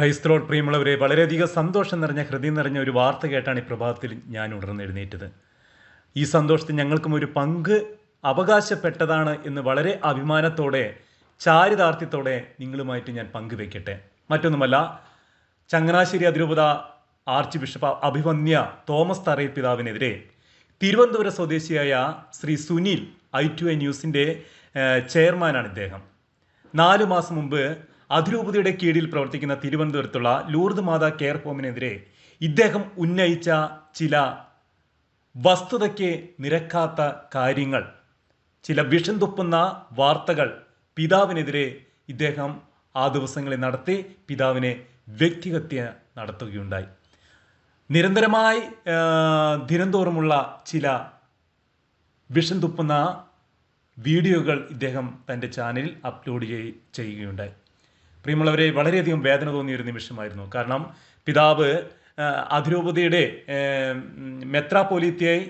ക്രൈസ്ത Lord പ്രിയമുള്ളവരെ, വളരെയധികം സന്തോഷം നിറഞ്ഞ ഹൃദയം നിറഞ്ഞ ഒരു വാർത്ത കേട്ടാണ് ഈ പ്രഭാതത്തിൽ ഞാൻ ഉണർന്നെഴുന്നേറ്റത്. ഈ സന്തോഷത്തിൽ ഞങ്ങൾക്കും ഒരു പങ്ക് അവകാശപ്പെട്ടതാണ് എന്ന് വളരെ അഭിമാനത്തോടെ ചാരിതാർത്ഥ്യത്തോടെ നിങ്ങളുമായിട്ട് ഞാൻ പങ്കുവെക്കട്ടെ. മറ്റൊന്നുമല്ല, ചങ്ങനാശ്ശേരി അതിരൂപത ആർച്ച് ബിഷപ്പ് അഭിമന്യ തോമസ് തറയിൽ പിതാവിനെതിരെ തിരുവനന്തപുരം സ്വദേശിയായ ശ്രീ സുനിൽ i2i ന്യൂസിൻ്റെ ചെയർമാനാണ് ഇദ്ദേഹം. 4 മാസം മുമ്പ് അതിരൂപതയുടെ കീഴിൽ പ്രവർത്തിക്കുന്ന തിരുവനന്തപുരത്തുള്ള ലൂർദ് മാതാ കെയർ ഹോമിനെതിരെ ഇദ്ദേഹം ഉന്നയിച്ച ചില വസ്തുതയ്ക്ക് നിരക്കാത്ത കാര്യങ്ങൾ, ചില വിഷം തുപ്പുന്ന വാർത്തകൾ പിതാവിനെതിരെ ഇദ്ദേഹം ആ ദിവസങ്ങളിൽ നടത്തി പിതാവിനെ വ്യക്തിഹത്യ നടത്തുകയുണ്ടായി. നിരന്തരമായി ദിനംതോറുമുള്ള ചില വിഷം തുപ്പുന്ന വീഡിയോകൾ ഇദ്ദേഹം തൻ്റെ ചാനലിൽ അപ്ലോഡ് ചെയ്യുകയുണ്ടായി. പ്രിയമുള്ളവരെ, വളരെയധികം വേദന തോന്നിയൊരു നിമിഷമായിരുന്നു. കാരണം പിതാവ് അതിരൂപതയുടെ മെത്രാപ്പൊലീത്തയായി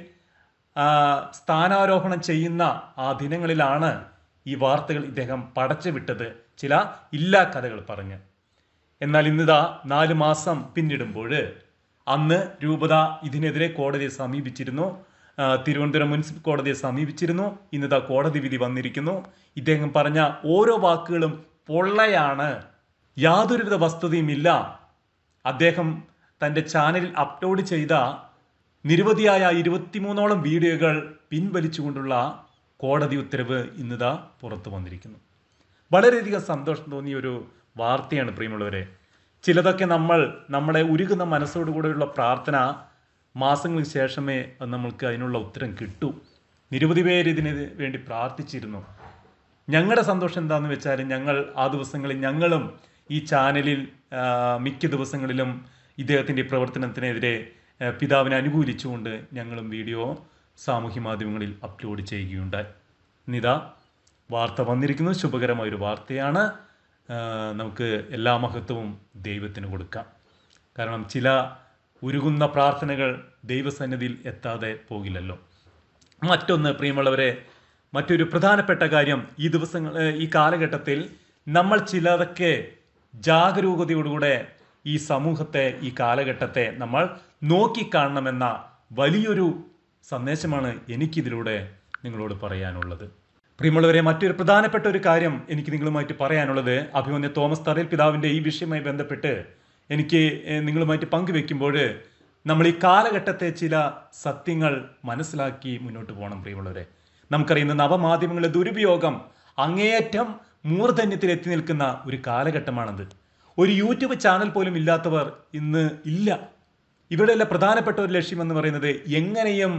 സ്ഥാനാരോഹണം ചെയ്യുന്ന ആ ദിനങ്ങളിലാണ് ഈ വാർത്തകൾ ഇദ്ദേഹം പടച്ചു വിട്ടത്, ചില ഇല്ലാ കഥകൾ പറഞ്ഞ്. എന്നാൽ ഇന്നിതാ 4 മാസം പിന്നിടുമ്പോൾ അന്ന് രൂപത ഇതിനെതിരെ കോടതിയെ സമീപിച്ചിരുന്നു, തിരുവനന്തപുരം മുനിസിപ്പൽ കോടതിയെ സമീപിച്ചിരുന്നു. ഇന്നിതാ കോടതി വിധി വന്നിരിക്കുന്നു. ഇദ്ദേഹം പറഞ്ഞ ഓരോ വാക്കുകളും പൊള്ളയാണ്, യാതൊരുവിധ വസ്തുതയുമില്ല. അദ്ദേഹം തൻ്റെ ചാനലിൽ അപ്ലോഡ് ചെയ്ത നിരവധിയായ 23ഓളം വീഡിയോകൾ പിൻവലിച്ചുകൊണ്ടുള്ള കോടതി ഉത്തരവ് ഇന്നിതാ പുറത്തു വന്നിരിക്കുന്നു. വളരെയധികം സന്തോഷം തോന്നിയ ഒരു വാർത്തയാണ് പ്രിയമുള്ളവരെ. ചിലതൊക്കെ നമ്മുടെ ഉരുകുന്ന മനസ്സോടുകൂടെയുള്ള പ്രാർത്ഥന മാസങ്ങൾക്ക് ശേഷമേ നമ്മൾക്ക് അതിനുള്ള ഉത്തരം കിട്ടൂ. നിരവധി പേര് ഇതിന് വേണ്ടി പ്രാർത്ഥിച്ചിരുന്നു. ഞങ്ങളുടെ സന്തോഷം എന്താണെന്ന് വെച്ചാൽ, ഞങ്ങൾ ആ ദിവസങ്ങളിൽ ഞങ്ങളും ഈ ചാനലിൽ മിക്ക ദിവസങ്ങളിലും ഇദ്ദേഹത്തിൻ്റെ പ്രവർത്തനത്തിനെതിരെ പിതാവിനെ അനുകൂലിച്ചുകൊണ്ട് ഞങ്ങളും വീഡിയോ സാമൂഹ്യ മാധ്യമങ്ങളിൽ അപ്ലോഡ് ചെയ്യുകയുണ്ടായി. ഇന്നിതാ വാർത്ത വന്നിരിക്കുന്നു. ശുഭകരമായൊരു വാർത്തയാണ്. നമുക്ക് എല്ലാ മഹത്വവും ദൈവത്തിന് കൊടുക്കാം. കാരണം ചില ഉരുകുന്ന പ്രാർത്ഥനകൾ ദൈവസന്നിധിയിൽ എത്താതെ പോകില്ലല്ലോ. മറ്റൊന്ന് പ്രിയമുള്ളവരെ, മറ്റൊരു പ്രധാനപ്പെട്ട കാര്യം, ഈ കാലഘട്ടത്തിൽ നമ്മൾ ചിലതൊക്കെ ജാഗരൂകതയോടുകൂടെ ഈ സമൂഹത്തെ, ഈ കാലഘട്ടത്തെ നമ്മൾ നോക്കിക്കാണണമെന്ന വലിയൊരു സന്ദേശമാണ് എനിക്കിതിലൂടെ നിങ്ങളോട് പറയാനുള്ളത്. പ്രിയമുള്ളവരെ, മറ്റൊരു പ്രധാനപ്പെട്ട ഒരു കാര്യം എനിക്ക് നിങ്ങളുമായിട്ട് പറയാനുള്ളത്, അഭിമന്യ തോമസ് തറയിൽ പിതാവിൻ്റെ ഈ വിഷയവുമായി ബന്ധപ്പെട്ട് എനിക്ക് നിങ്ങളുമായിട്ട് പങ്കുവെക്കുമ്പോൾ നമ്മൾ ഈ കാലഘട്ടത്തെ ചില സത്യങ്ങൾ മനസ്സിലാക്കി മുന്നോട്ട് പോകണം. പ്രിയമുള്ളവരെ, നമുക്കറിയുന്ന നവമാധ്യമങ്ങളുടെ ദുരുപയോഗം അങ്ങേയറ്റം മൂർധന്യത്തിൽ എത്തി നിൽക്കുന്ന ഒരു കാലഘട്ടമാണത്. ഒരു യൂട്യൂബ് ചാനൽ പോലും ഇല്ലാത്തവർ ഇന്ന് ഇല്ല. ഇവിടെയുള്ള പ്രധാനപ്പെട്ട ഒരു ലക്ഷ്യമെന്ന് പറയുന്നത് എങ്ങനെയും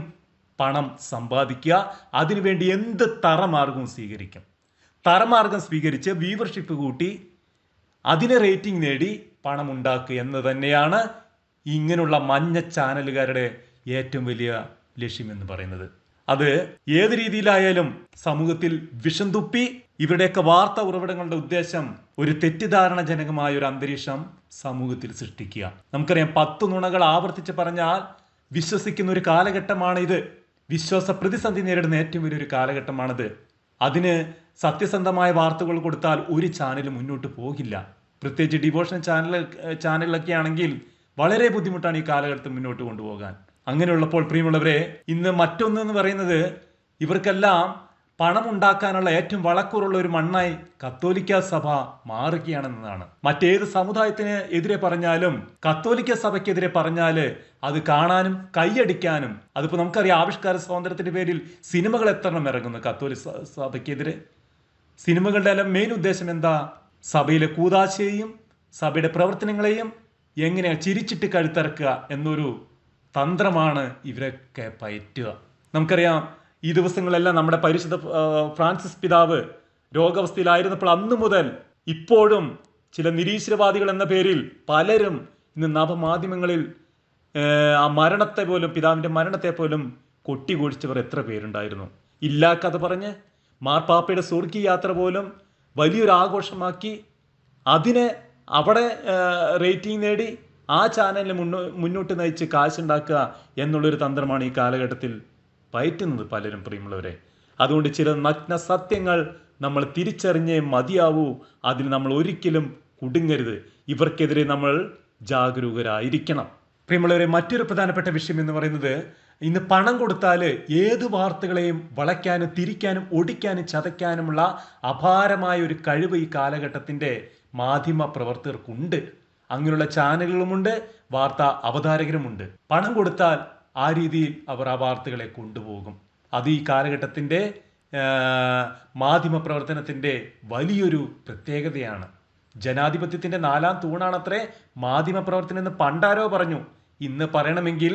പണം സമ്പാദിക്കുക, അതിനുവേണ്ടി എന്ത് തറമാർഗവും സ്വീകരിക്കും. തറമാർഗം സ്വീകരിച്ച് വ്യൂവർഷിപ്പ് കൂട്ടി അതിന് റേറ്റിംഗ് നേടി പണം ഉണ്ടാക്കുക എന്ന് തന്നെയാണ് ഇങ്ങനെയുള്ള മഞ്ഞ ചാനലുകാരുടെ ഏറ്റവും വലിയ ലക്ഷ്യമെന്ന് പറയുന്നത്. അത് ഏത് രീതിയിലായാലും സമൂഹത്തിൽ വിഷം തുപ്പി ഇവരുടെയൊക്കെ വാർത്താ ഉറവിടങ്ങളുടെ ഉദ്ദേശം ഒരു തെറ്റിദ്ധാരണജനകമായ ഒരു അന്തരീക്ഷം സമൂഹത്തിൽ സൃഷ്ടിക്കുക. നമുക്കറിയാം, 10 നുണകൾ ആവർത്തിച്ച് പറഞ്ഞാൽ വിശ്വസിക്കുന്ന ഒരു കാലഘട്ടമാണ് ഇത്. വിശ്വാസ പ്രതിസന്ധി നേരിടുന്ന ഏറ്റവും വലിയൊരു കാലഘട്ടമാണിത്. അതിന് സത്യസന്ധമായ വാർത്തകൾ കൊടുത്താൽ ഒരു ചാനലും മുന്നോട്ട് പോകില്ല. പ്രത്യേകിച്ച് ഡിവോഷൻ ചാനലിലൊക്കെ ആണെങ്കിൽ വളരെ ബുദ്ധിമുട്ടാണ് ഈ കാലഘട്ടത്തിൽ മുന്നോട്ട് കൊണ്ടുപോകാൻ. അങ്ങനെയുള്ളപ്പോൾ പ്രിയമുള്ളവരെ, ഇന്ന് മറ്റൊന്നെന്ന് പറയുന്നത്, ഇവർക്കെല്ലാം പണം ഉണ്ടാക്കാനുള്ള ഏറ്റവും വളക്കൂറുള്ള ഒരു മണ്ണായി കത്തോലിക്ക സഭ മാറുകയാണെന്നതാണ്. മറ്റേത് സമുദായത്തിന് എതിരെ പറഞ്ഞാലും കത്തോലിക്ക സഭയ്ക്കെതിരെ പറഞ്ഞാൽ അത് കാണാനും കൈയടിക്കാനും, അതിപ്പോൾ നമുക്കറിയാം, ആവിഷ്കാര സ്വാതന്ത്ര്യത്തിന്റെ പേരിൽ സിനിമകൾ എത്രണ്ണം ഇറങ്ങുന്നു കത്തോലിക്ക സഭയ്ക്കെതിരെ. സിനിമകളുടെ എല്ലാം മെയിൻ ഉദ്ദേശം എന്താ? സഭയിലെ കൂതാശയെയും സഭയുടെ പ്രവർത്തനങ്ങളെയും എങ്ങനെ ചിരിച്ചിട്ട് കഴുത്തിറക്കുക എന്നൊരു തന്ത്രമാണ് ഇവരൊക്കെ പയറ്റുക. നമുക്കറിയാം, ഈ ദിവസങ്ങളെല്ലാം നമ്മുടെ പരിശുദ്ധ ഫ്രാൻസിസ് പിതാവ് രോഗാവസ്ഥയിലായിരുന്നപ്പോൾ അന്നു മുതൽ ഇപ്പോഴും ചില നിരീശ്വരവാദികൾ എന്ന പേരിൽ പലരും ഇന്ന് നവമാധ്യമങ്ങളിൽ ആ മരണത്തെ പോലും, പിതാവിൻ്റെ മരണത്തെ പോലും കൊട്ടിഘോഷിച്ചവർ എത്ര പേരുണ്ടായിരുന്നു. ഇല്ലാ കഥ പറഞ്ഞ് മാർപ്പാപ്പയുടെ സ്വർഗീയ യാത്ര പോലും വലിയൊരു ആഘോഷമാക്കി അതിനെ അവിടെ റേറ്റിംഗ് നേടി ആ ചാനലിനെ മുന്നോട്ട് നയിച്ച് കാശുണ്ടാക്കുക എന്നുള്ളൊരു തന്ത്രമാണ് ഈ കാലഘട്ടത്തിൽ പയറ്റുന്നത് പലരും. പ്രിയമുള്ളവരെ, അതുകൊണ്ട് ചില നഗ്ന സത്യങ്ങൾ നമ്മൾ തിരിച്ചറിഞ്ഞേ മതിയാവൂ. അതിൽ നമ്മൾ ഒരിക്കലും കുടുങ്ങരുത്. ഇവർക്കെതിരെ നമ്മൾ ജാഗരൂകരായിരിക്കണം. പ്രിയമുള്ളവരെ, മറ്റൊരു പ്രധാനപ്പെട്ട വിഷയം എന്ന് പറയുന്നത്, ഇന്ന് പണം കൊടുത്താൽ ഏത് വാർത്തകളെയും വളയ്ക്കാനും തിരിക്കാനും ഒടിക്കാനും ചതയ്ക്കാനുമുള്ള അപാരമായ ഒരു കഴിവ് ഈ കാലഘട്ടത്തിൻ്റെ മാധ്യമ പ്രവർത്തകർക്കുണ്ട്. അങ്ങനെയുള്ള ചാനലുകളുമുണ്ട്, വാർത്താ അവതാരകരുമുണ്ട്. പണം കൊടുത്താൽ ആ രീതിയിൽ അവർ ആ വാർത്തകളെ കൊണ്ടുപോകും. അത് ഈ കാലഘട്ടത്തിൻ്റെ മാധ്യമ പ്രവർത്തനത്തിൻ്റെ വലിയൊരു പ്രത്യേകതയാണ്. ജനാധിപത്യത്തിൻ്റെ 4-ാം തൂണാണത്രേ മാധ്യമ പ്രവർത്തനം എന്ന് പണ്ടാരോ പറഞ്ഞു. ഇന്ന് പറയണമെങ്കിൽ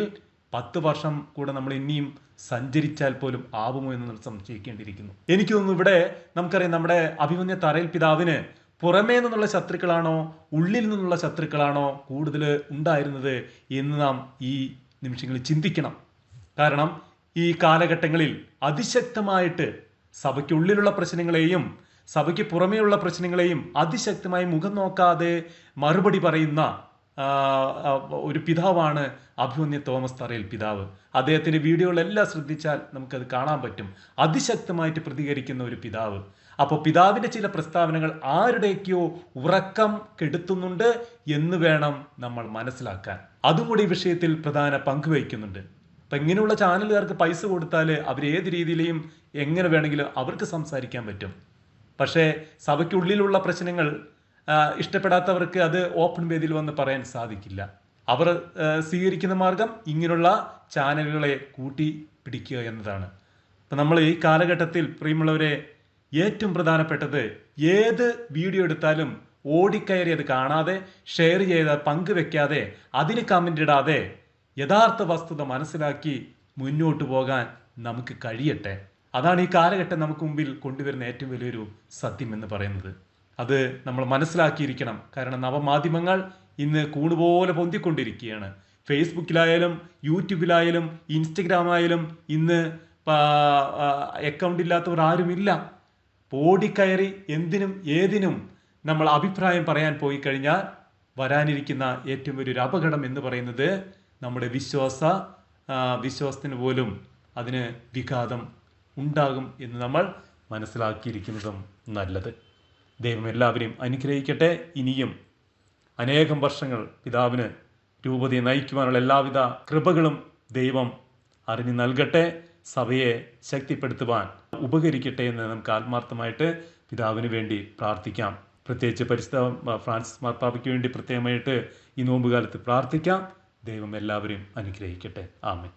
10 വർഷം കൂടെ നമ്മൾ ഇനിയും സഞ്ചരിച്ചാൽ പോലും ആവുമോ എന്ന് നമ്മൾ സംശയിക്കേണ്ടിയിരിക്കുന്നു. എനിക്ക് തോന്നുന്നു ഇവിടെ നമുക്കറിയാം, നമ്മുടെ അഭിമന്യ തറയിൽ പിതാവിന് പുറമേ നിന്നുള്ള ശത്രുക്കളാണോ ഉള്ളിൽ നിന്നുള്ള ശത്രുക്കളാണോ കൂടുതൽ ഉണ്ടായിരുന്നത് എന്ന് നാം ഈ നിമിഷങ്ങളിൽ ചിന്തിക്കണം. കാരണം ഈ കാലഘട്ടങ്ങളിൽ അതിശക്തമായിട്ട് സഭയ്ക്കുള്ളിലുള്ള പ്രശ്നങ്ങളെയും സഭയ്ക്ക് പുറമേയുള്ള പ്രശ്നങ്ങളെയും അതിശക്തമായി മുഖം നോക്കാതെ മറുപടി പറയുന്ന ഒരു പിതാവാണ് അഭിമന്യ തോമസ് തറയിൽ പിതാവ്. അദ്ദേഹത്തിൻ്റെ വീഡിയോകളെല്ലാം ശ്രദ്ധിച്ചാൽ നമുക്കത് കാണാൻ പറ്റും. അതിശക്തമായിട്ട് പ്രതികരിക്കുന്ന ഒരു പിതാവ്. അപ്പോൾ പിതാവിൻ്റെ ചില പ്രസ്താവനകൾ ആരുടെയൊക്കെയോ ഉറക്കം കെടുത്തുന്നുണ്ട് എന്ന് വേണം നമ്മൾ മനസ്സിലാക്കാൻ. അതും കൂടി ഈ വിഷയത്തിൽ പ്രധാന പങ്ക് വഹിക്കുന്നുണ്ട്. അപ്പം ഇങ്ങനെയുള്ള ചാനലുകാർക്ക് പൈസ കൊടുത്താൽ അവരേത് രീതിയിലെയും എങ്ങനെ വേണമെങ്കിലും അവർക്ക് സംസാരിക്കാൻ പറ്റും. പക്ഷേ സഭയ്ക്കുള്ളിലുള്ള പ്രശ്നങ്ങൾ ഇഷ്ടപ്പെടാത്തവർക്ക് അത് ഓപ്പൺ വേദിയിൽ വന്ന് പറയാൻ സാധിക്കില്ല. അവർ സ്വീകരിക്കുന്ന മാർഗം ഇങ്ങനെയുള്ള ചാനലുകളെ കൂട്ടി പിടിക്കുക എന്നതാണ്. അപ്പം നമ്മൾ ഈ കാലഘട്ടത്തിൽ പ്രിയമുള്ളവരെ ഏറ്റവും പ്രധാനപ്പെട്ടത്, ഏത് വീഡിയോ എടുത്താലും ഓടിക്കയറി അത് കാണാതെ, ഷെയർ ചെയ്ത് പങ്കുവെക്കാതെ, അതിന് കമൻ്റ് ഇടാതെ യഥാർത്ഥ വസ്തുത മനസ്സിലാക്കി മുന്നോട്ട് പോകാൻ നമുക്ക് കഴിയട്ടെ. അതാണ് ഈ കാലഘട്ടം നമുക്ക് മുമ്പിൽ കൊണ്ടുവരുന്ന ഏറ്റവും വലിയൊരു സത്യം എന്ന് പറയുന്നത്. അത് നമ്മൾ മനസ്സിലാക്കിയിരിക്കണം. കാരണം നവമാധ്യമങ്ങൾ ഇന്ന് കൂടുപോലെ പൊന്തിക്കൊണ്ടിരിക്കുകയാണ്. ഫേസ്ബുക്കിലായാലും യൂട്യൂബിലായാലും ഇൻസ്റ്റഗ്രാമായാലും ഇന്ന് അക്കൗണ്ട് ഇല്ലാത്തവർ ആരുമില്ല. ഓടിക്കയറി എന്തിനും ഏതിനും നമ്മൾ അഭിപ്രായം പറയാൻ പോയി കഴിഞ്ഞാൽ വരാനിരിക്കുന്ന ഏറ്റവും വലിയൊരു അപകടം എന്ന് പറയുന്നത് നമ്മുടെ വിശ്വാസത്തിന് പോലും അതിന് വിഘാതം ഉണ്ടാകും എന്ന് നമ്മൾ മനസ്സിലാക്കിയിരിക്കുന്നതും നല്ലത്. ദൈവം എല്ലാവരെയും അനുഗ്രഹിക്കട്ടെ. ഇനിയും അനേകം വർഷങ്ങൾ പിതാവിന് രൂപതയെ നയിക്കുവാനുള്ള എല്ലാവിധ കൃപകളും ദൈവം അറിഞ്ഞു നൽകട്ടെ. സഭയെ ശക്തിപ്പെടുത്തുവാൻ ഉപകരിക്കട്ടെ എന്ന് നമുക്ക് ആത്മാർത്ഥമായിട്ട് പിതാവിന് വേണ്ടി പ്രാർത്ഥിക്കാം. പ്രത്യേകിച്ച് പരിശുദ്ധ ഫ്രാൻസിസ് മാർപ്പാപ്പയ്ക്ക് വേണ്ടി പ്രത്യേകമായിട്ട് ഈ നോമ്പുകാലത്ത് പ്രാർത്ഥിക്കാം. ദൈവം എല്ലാവരെയും അനുഗ്രഹിക്കട്ടെ. ആമേൻ.